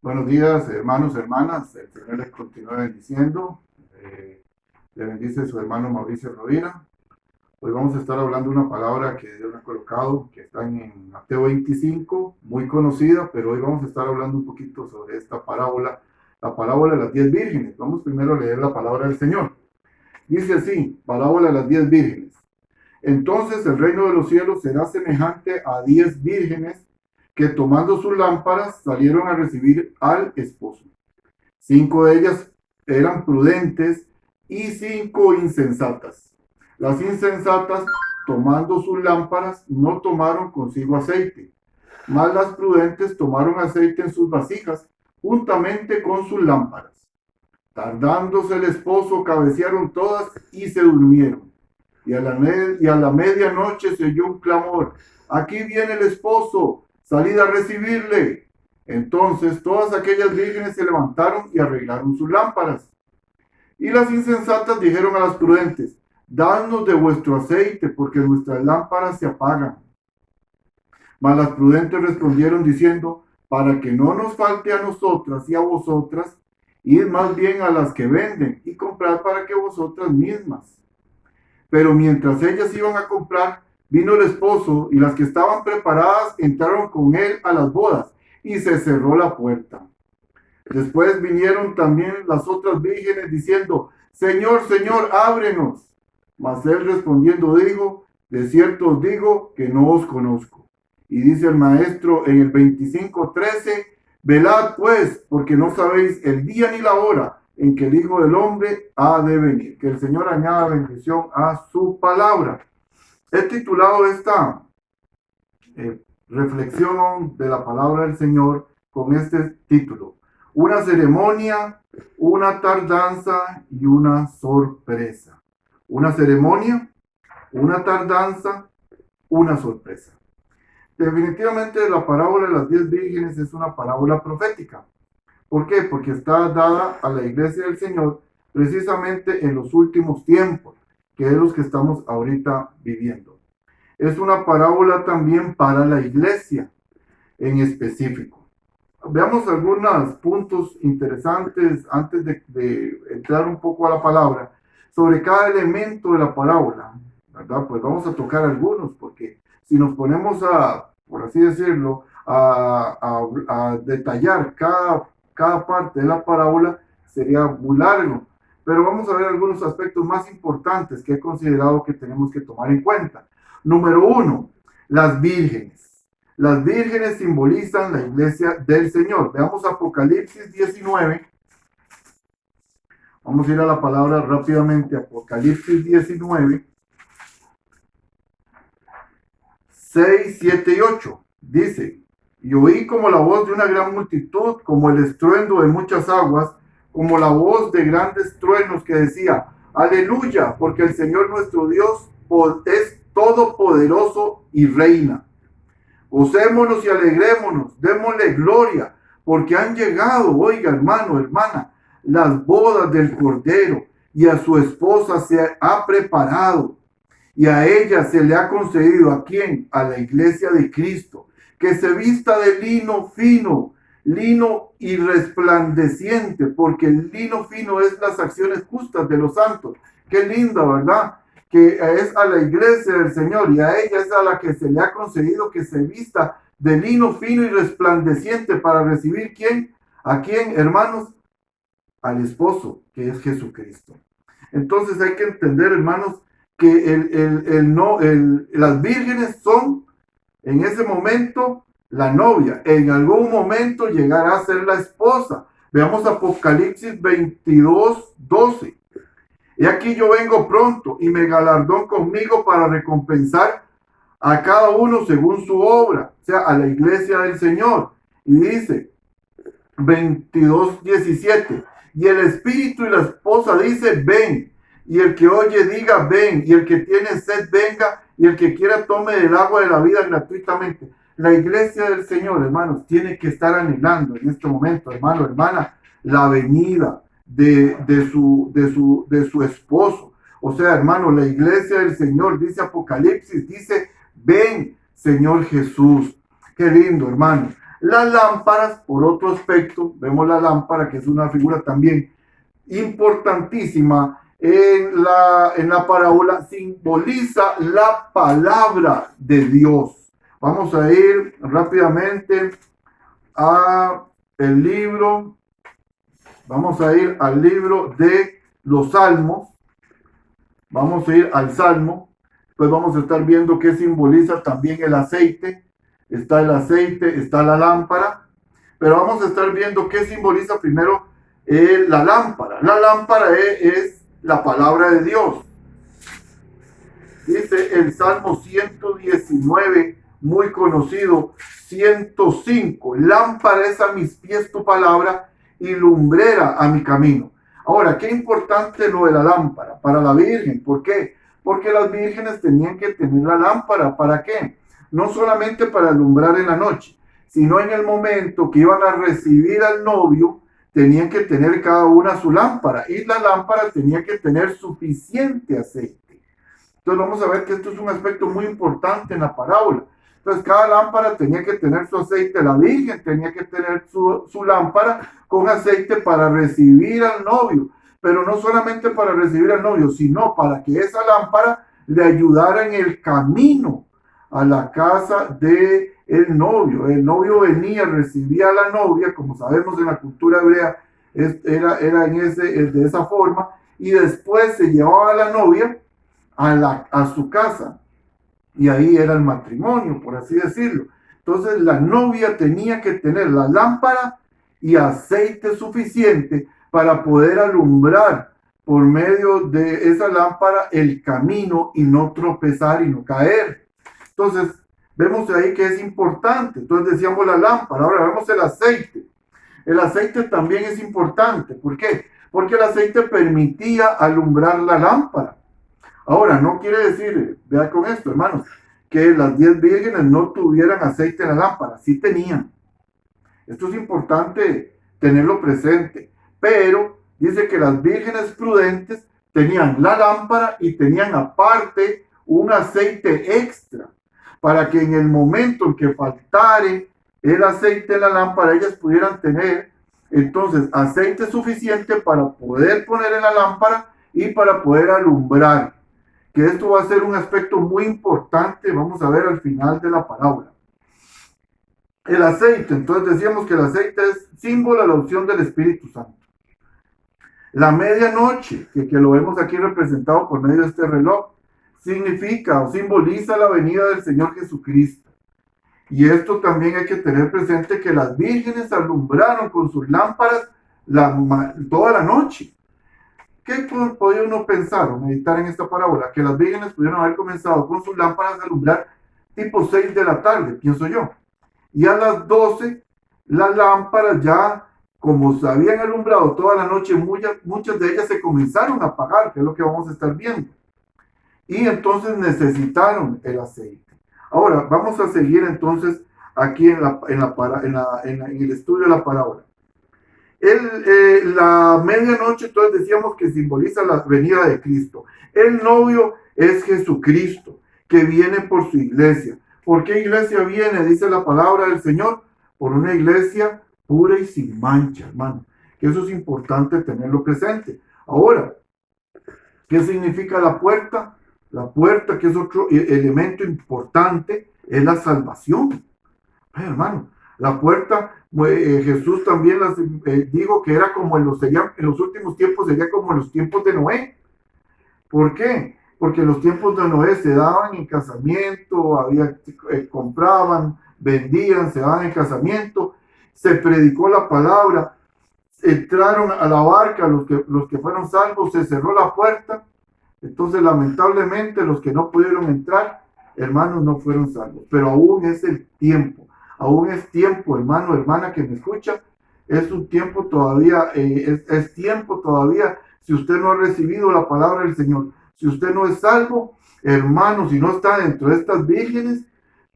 Buenos días, hermanos, hermanas. El Señor les continúe bendiciendo. Le bendice su hermano Mauricio Rovira. Hoy vamos a estar hablando de una palabra que Dios ha colocado, que está en Mateo 25, muy conocida, pero hoy vamos a estar hablando un poquito sobre esta parábola, la parábola de las 10 vírgenes. Vamos primero a leer la palabra del Señor. Dice así, parábola de las 10 vírgenes. Entonces el reino de los cielos será semejante a 10 vírgenes que tomando sus lámparas salieron a recibir al esposo. 5 de ellas eran prudentes y 5 insensatas. Las insensatas, tomando sus lámparas, no tomaron consigo aceite, mas las prudentes tomaron aceite en sus vasijas juntamente con sus lámparas. Tardándose el esposo, cabecearon todas y se durmieron. Y a la medianoche se oyó un clamor: aquí viene el esposo, salid a recibirle. Entonces todas aquellas vírgenes se levantaron y arreglaron sus lámparas. Y las insensatas dijeron a las prudentes: dadnos de vuestro aceite, porque nuestras lámparas se apagan. Mas las prudentes respondieron diciendo: para que no nos falte a nosotras y a vosotras, id más bien a las que venden y comprad para que vosotras mismas. Pero mientras ellas iban a comprar, vino el esposo, y las que estaban preparadas entraron con él a las bodas, y se cerró la puerta. Después vinieron también las otras vírgenes diciendo: Señor, Señor, ábrenos. Mas él respondiendo dijo: de cierto os digo que no os conozco. Y dice el maestro en el 25:13: velad pues, porque no sabéis el día ni la hora en que el Hijo del Hombre ha de venir. Que el Señor añada bendición a su palabra. He titulado esta reflexión de la palabra del Señor con este título: una ceremonia, una tardanza y una sorpresa. Una ceremonia, una tardanza, una sorpresa. Definitivamente la parábola de las 10 vírgenes es una parábola profética. ¿Por qué? Porque está dada a la iglesia del Señor precisamente en los últimos tiempos, que es los que estamos ahorita viviendo. Es una parábola también para la iglesia en específico. Veamos algunos puntos interesantes antes de entrar un poco a la palabra sobre cada elemento de la parábola, ¿verdad? Pues vamos a tocar algunos, porque si nos ponemos a, por así decirlo, a detallar cada parte de la parábola, sería muy largo. Pero vamos a ver algunos aspectos más importantes que he considerado que tenemos que tomar en cuenta. Número 1, las vírgenes. Las vírgenes simbolizan la iglesia del Señor. Veamos Apocalipsis 19. Vamos a ir a la palabra rápidamente. Apocalipsis 19, 6, 7 y 8. Dice: y oí como la voz de una gran multitud, como el estruendo de muchas aguas, como la voz de grandes truenos que decía: aleluya, porque el Señor nuestro Dios es todopoderoso y reina. Gocémonos y alegrémonos, démosle gloria, porque han llegado, oiga hermano, hermana, las bodas del Cordero, y a su esposa se ha preparado, y a ella se le ha concedido, ¿a quién? A la iglesia de Cristo, que se vista de lino fino, lino y resplandeciente, porque el lino fino es las acciones justas de los santos. Qué linda, ¿verdad? Que es a la iglesia del Señor, y a ella es a la que se le ha concedido que se vista de lino fino y resplandeciente para recibir ¿quién? ¿A quién, hermanos? Al esposo, que es Jesucristo. Entonces hay que entender, hermanos, que las vírgenes son en ese momento la novia, en algún momento llegará a ser la esposa. Veamos Apocalipsis 22, 12. Y aquí yo vengo pronto, y me galardón conmigo para recompensar a cada uno según su obra, o sea, a la iglesia del Señor. Y dice 22, 17, y el espíritu y la esposa dice: ven. Y el que oye diga: ven. Y el que tiene sed venga, y el que quiera tome del agua de la vida gratuitamente. La iglesia del Señor, hermanos, tiene que estar anhelando en este momento, hermano, hermana, la venida de su esposo. O sea, hermano, la iglesia del Señor, dice Apocalipsis, dice: ven, Señor Jesús. Qué lindo, hermano. Las lámparas, por otro aspecto, vemos la lámpara, que es una figura también importantísima en la parábola, simboliza la palabra de Dios. Vamos a ir rápidamente a el libro, vamos a ir al libro de los Salmos, vamos a ir al Salmo, pues vamos a estar viendo qué simboliza también el aceite. Está el aceite, está la lámpara, pero vamos a estar viendo qué simboliza primero la lámpara. La lámpara es la palabra de Dios. Dice el Salmo 119, muy conocido, 105, lámpara es a mis pies tu palabra y lumbrera a mi camino. Ahora, qué importante lo de la lámpara para la Virgen. ¿Por qué? Porque las vírgenes tenían que tener la lámpara. ¿Para qué? No solamente para alumbrar en la noche, sino en el momento que iban a recibir al novio, tenían que tener cada una su lámpara, y la lámpara tenía que tener suficiente aceite. Entonces vamos a ver que esto es un aspecto muy importante en la parábola. Entonces cada lámpara tenía que tener su aceite, la Virgen tenía que tener su lámpara con aceite para recibir al novio, pero no solamente para recibir al novio, sino para que esa lámpara le ayudara en el camino a la casa de el novio. El novio venía, recibía a la novia, como sabemos en la cultura hebrea, era de esa forma, y después se llevaba a la novia a su casa, y ahí era el matrimonio, por así decirlo. Entonces la novia tenía que tener la lámpara y aceite suficiente para poder alumbrar por medio de esa lámpara el camino y no tropezar y no caer. Entonces, vemos ahí que es importante. Entonces decíamos la lámpara, ahora vemos el aceite. El aceite también es importante. ¿Por qué? Porque el aceite permitía alumbrar la lámpara. Ahora, no quiere decir, vea con esto, hermanos, que las 10 vírgenes no tuvieran aceite en la lámpara. Sí tenían. Esto es importante tenerlo presente. Pero dice que las vírgenes prudentes tenían la lámpara y tenían aparte un aceite extra, para que en el momento en que faltare el aceite en la lámpara, ellas pudieran tener entonces aceite suficiente para poder poner en la lámpara y para poder alumbrar. Que esto va a ser un aspecto muy importante, vamos a ver al final de la parábola. El aceite, entonces decíamos que el aceite es símbolo de la unción del Espíritu Santo. La medianoche, que lo vemos aquí representado por medio de este reloj, significa o simboliza la venida del Señor Jesucristo. Y esto también hay que tener presente, que las vírgenes alumbraron con sus lámparas toda la noche. ¿Qué podía uno pensar o meditar en esta parábola? Que las vírgenes pudieron haber comenzado con sus lámparas a alumbrar tipo 6 de la tarde, pienso yo. Y a las 12, las lámparas ya, como se habían alumbrado toda la noche, muchas de ellas se comenzaron a apagar, que es lo que vamos a estar viendo. Y entonces necesitaron el aceite. Ahora, vamos a seguir entonces aquí en el estudio de la parábola. La medianoche, entonces decíamos que simboliza la venida de Cristo. El novio es Jesucristo, que viene por su iglesia. ¿Por qué iglesia viene? Dice la palabra del Señor. Por una iglesia pura y sin mancha, hermano. Que eso es importante tenerlo presente. Ahora, ¿qué significa la puerta? La puerta, que es otro elemento importante, es la salvación. Ay, hermano, la puerta, Jesús también dijo que era como en los últimos tiempos, sería como en los tiempos de Noé. ¿Por qué? Porque en los tiempos de Noé se daban en casamiento, compraban, vendían, se daban en casamiento, se predicó la palabra, entraron a la barca los que fueron salvos, se cerró la puerta. Entonces, lamentablemente, los que no pudieron entrar, hermanos, no fueron salvos. Pero aún es el tiempo. Aún es tiempo, hermano, hermana que me escucha. Es un tiempo todavía, es tiempo todavía. Si usted no ha recibido la palabra del Señor, si usted no es salvo, hermano, si no está dentro de estas vírgenes,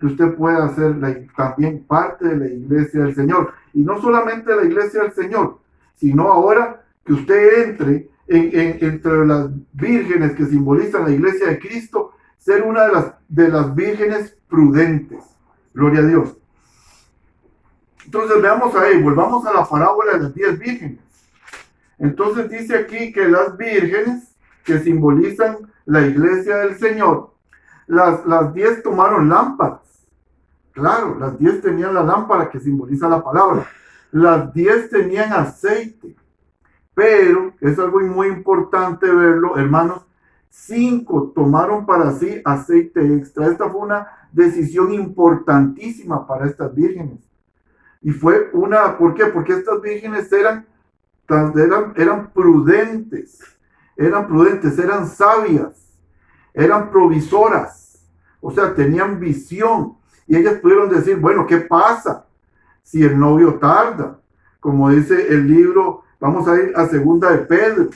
que usted pueda ser también parte de la iglesia del Señor. Y no solamente de la iglesia del Señor, sino ahora que usted entre entre las vírgenes que simbolizan la iglesia de Cristo, ser una de las vírgenes prudentes. Gloria a Dios. Entonces veamos ahí, volvamos a la parábola de las 10 vírgenes. Entonces dice aquí que las vírgenes que simbolizan la iglesia del Señor, las 10 tomaron lámparas. Claro, las 10 tenían la lámpara que simboliza la palabra. Las 10 tenían aceite. Pero es algo muy importante verlo, hermanos. 5 tomaron para sí aceite extra. Esta fue una decisión importantísima para estas vírgenes. Y fue ¿por qué? Porque estas vírgenes eran prudentes, eran sabias, eran provisoras, o sea, tenían visión. Y ellas pudieron decir, bueno, ¿qué pasa si el novio tarda? Como dice el libro, vamos a ir a segunda de Pedro,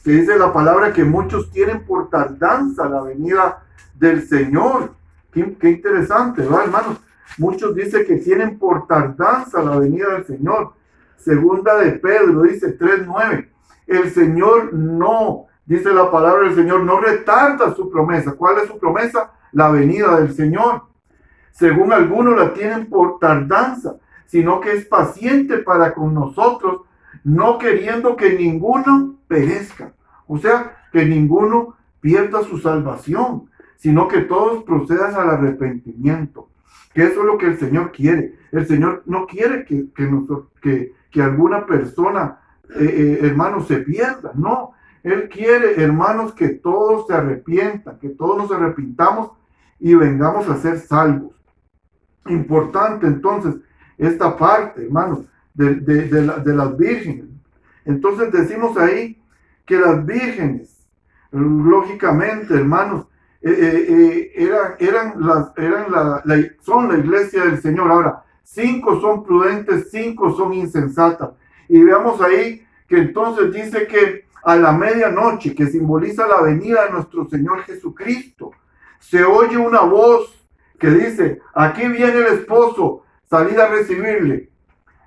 que dice la palabra que muchos tienen por tardanza la venida del Señor. Qué interesante, ¿verdad, hermanos? Muchos dicen que tienen por tardanza la venida del Señor. Segunda de Pedro dice 3:9. El Señor no, dice la palabra del Señor, no retarda su promesa. ¿Cuál es su promesa? La venida del Señor. Según algunos la tienen por tardanza, sino que es paciente para con nosotros, no queriendo que ninguno perezca. O sea, que ninguno pierda su salvación, sino que todos procedan al arrepentimiento. Que eso es lo que el Señor quiere. El Señor no quiere que alguna persona, hermanos, se pierda. No, Él quiere, hermanos, que todos se arrepientan, que todos nos arrepintamos y vengamos a ser salvos. Importante, entonces, esta parte, hermanos, de las vírgenes. Entonces decimos ahí que las vírgenes, lógicamente, hermanos, son la iglesia del Señor. Ahora, 5 son prudentes, 5 son insensatas. Y veamos ahí que entonces dice que a la medianoche, que simboliza la venida de nuestro Señor Jesucristo, se oye una voz que dice, aquí viene el esposo, salid a recibirle.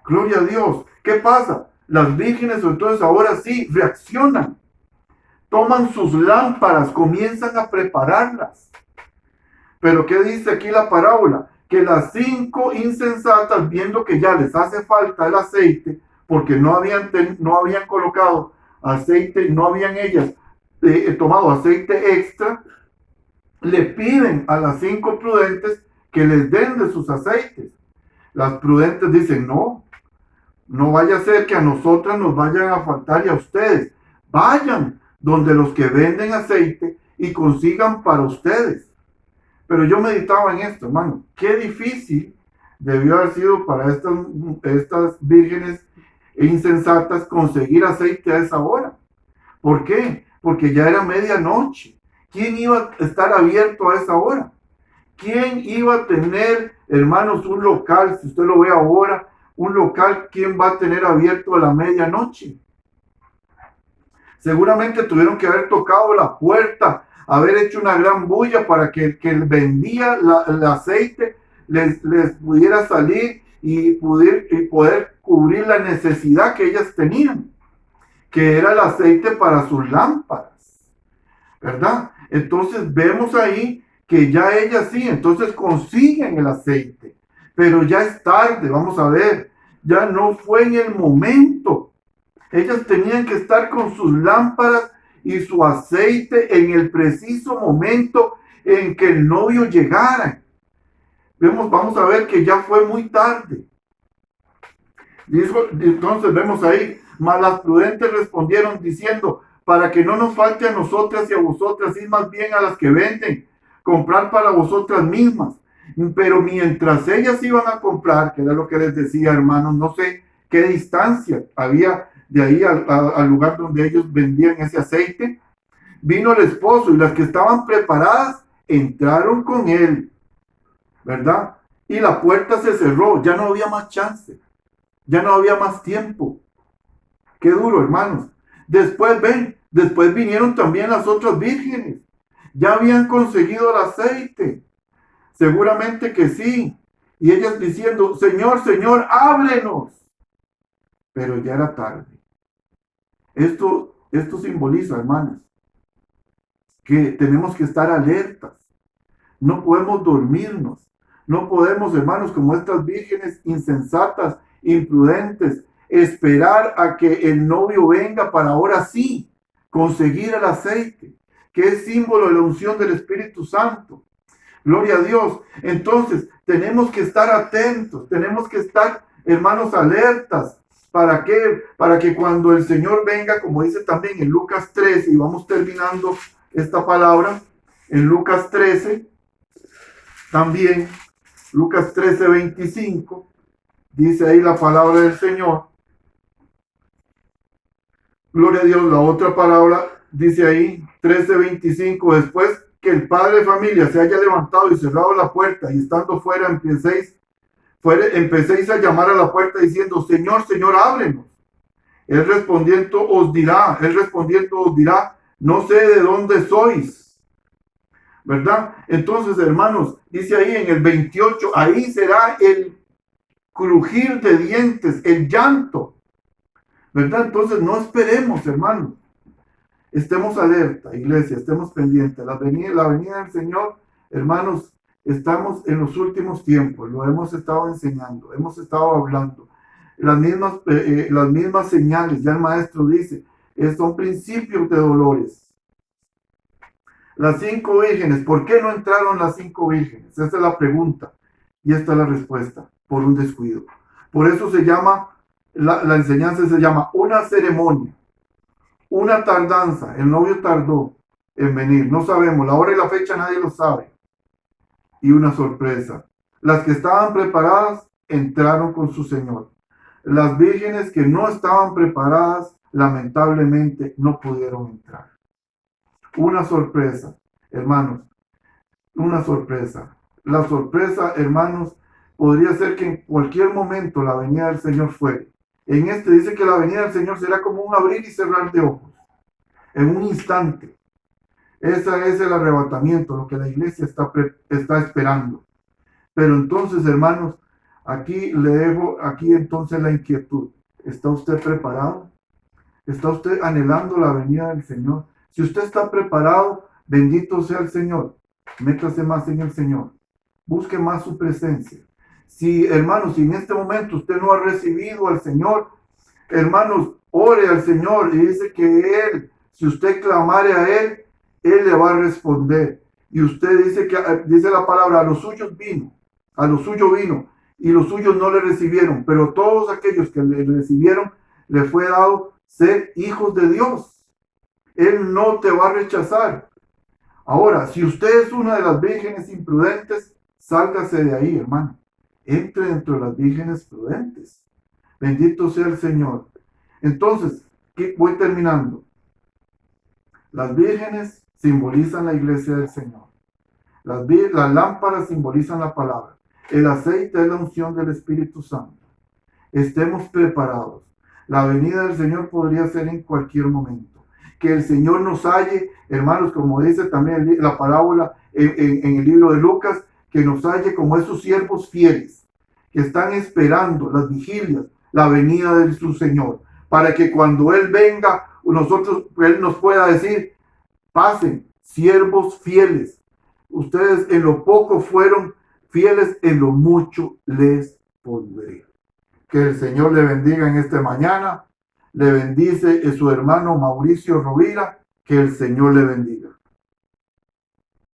Gloria a Dios. ¿Qué pasa? Las vírgenes entonces ahora sí reaccionan. Toman sus lámparas, comienzan a prepararlas. Pero ¿qué dice aquí la parábola? Que las 5 insensatas, viendo que ya les hace falta el aceite, porque no habían colocado aceite, no habían ellas tomado aceite extra, le piden a las 5 prudentes que les den de sus aceites. Las prudentes dicen, no vaya a ser que a nosotras nos vayan a faltar y a ustedes. Vayan donde los que venden aceite y consigan para ustedes. Pero yo meditaba en esto, hermano. Qué difícil debió haber sido para estas vírgenes insensatas conseguir aceite a esa hora. ¿Por qué? Porque ya era medianoche. ¿Quién iba a estar abierto a esa hora? ¿Quién iba a tener, hermanos, un local? Si usted lo ve ahora, un local, ¿quién va a tener abierto a la medianoche? Seguramente tuvieron que haber tocado la puerta, haber hecho una gran bulla para que el que vendía el aceite les pudiera salir y poder cubrir la necesidad que ellas tenían, que era el aceite para sus lámparas, ¿verdad? Entonces vemos ahí que ya ellas sí, entonces consiguen el aceite, pero ya es tarde, vamos a ver, ya no fue en el momento. Ellas tenían que estar con sus lámparas y su aceite en el preciso momento en que el novio llegara. Vamos a ver que ya fue muy tarde. Entonces vemos ahí, mas las prudentes respondieron diciendo, para que no nos falte a nosotras y a vosotras, y más bien a las que venden, comprar para vosotras mismas. Pero mientras ellas iban a comprar, que era lo que les decía, hermanos, no sé qué distancia había de ahí al lugar donde ellos vendían ese aceite, vino el esposo y las que estaban preparadas entraron con él, ¿verdad? Y la puerta se cerró, ya no había más chance, ya no había más tiempo. Qué duro, hermanos. Después vinieron también las otras vírgenes, ya habían conseguido el aceite, seguramente que sí, y ellas diciendo, Señor, Señor, ábrenos. Pero ya era tarde. Esto simboliza, hermanos, que tenemos que estar alertas. No podemos dormirnos. No podemos, hermanos, como estas vírgenes insensatas imprudentes. Esperar a que el novio venga para ahora sí conseguir el aceite, que es símbolo de la unción del Espíritu Santo. Gloria a Dios. Entonces, tenemos que estar atentos, tenemos que estar, hermanos, alertas. ¿Para qué? Para que cuando el Señor venga, como dice también en Lucas 13, y vamos terminando esta palabra, en Lucas 13, también, Lucas 13, 25, dice ahí la palabra del Señor. Gloria a Dios, la otra palabra dice ahí, 13:25, después que el padre de familia se haya levantado y cerrado la puerta y estando fuera empecéis a llamar a la puerta diciendo, Señor, Señor, ábrenos. Él respondiendo os dirá, no sé de dónde sois. ¿Verdad? Entonces, hermanos, dice ahí en el 28, ahí será el crujir de dientes, el llanto. ¿Verdad? Entonces no esperemos, hermanos. Estemos alerta, iglesia, estemos pendientes. La venida del Señor, hermanos, estamos en los últimos tiempos, lo hemos estado enseñando, hemos estado hablando. Las mismas señales, ya el maestro dice, son principios de dolores. Las 5 vírgenes, ¿por qué no entraron las 5 vírgenes? Esa es la pregunta y esta es la respuesta, por un descuido. Por eso se llama, la enseñanza se llama una ceremonia. Una tardanza, el novio tardó en venir, no sabemos, la hora y la fecha nadie lo sabe. Y una sorpresa, las que estaban preparadas entraron con su Señor. Las vírgenes que no estaban preparadas, lamentablemente, no pudieron entrar. Una sorpresa, hermanos, una sorpresa. La sorpresa, hermanos, podría ser que en cualquier momento la venida del Señor fuere. En este dice que la venida del Señor será como un abrir y cerrar de ojos, en un instante. Ese es el arrebatamiento, lo que la iglesia está esperando. Pero entonces, hermanos, aquí le dejo, entonces la inquietud. ¿Está usted preparado? ¿Está usted anhelando la venida del Señor? Si usted está preparado, bendito sea el Señor. Métase más en el Señor. Busque más su presencia. Si, hermanos, si en este momento usted no ha recibido al Señor, hermanos, ore al Señor y dice que Él, si usted clamare a Él, Él le va a responder. Y usted dice la palabra, a los suyos vino, y los suyos no le recibieron, pero todos aquellos que le recibieron, le fue dado ser hijos de Dios. Él no te va a rechazar. Ahora, si usted es una de las vírgenes imprudentes, sálgase de ahí, hermano. Entre dentro de las vírgenes prudentes. Bendito sea el Señor. Entonces, voy terminando. Las vírgenes simbolizan la iglesia del Señor. Las lámparas simbolizan la palabra. El aceite es la unción del Espíritu Santo. Estemos preparados. La venida del Señor podría ser en cualquier momento. Que el Señor nos halle, hermanos, como dice también la parábola en el libro de Lucas, que nos halle como esos siervos fieles, que están esperando las vigilias, la venida de su Señor, para que cuando Él venga, Él nos pueda decir, pasen, siervos fieles. Ustedes en lo poco fueron fieles, en lo mucho les pondré. Que el Señor le bendiga en esta mañana. Le bendice su hermano Mauricio Rovira. Que el Señor le bendiga.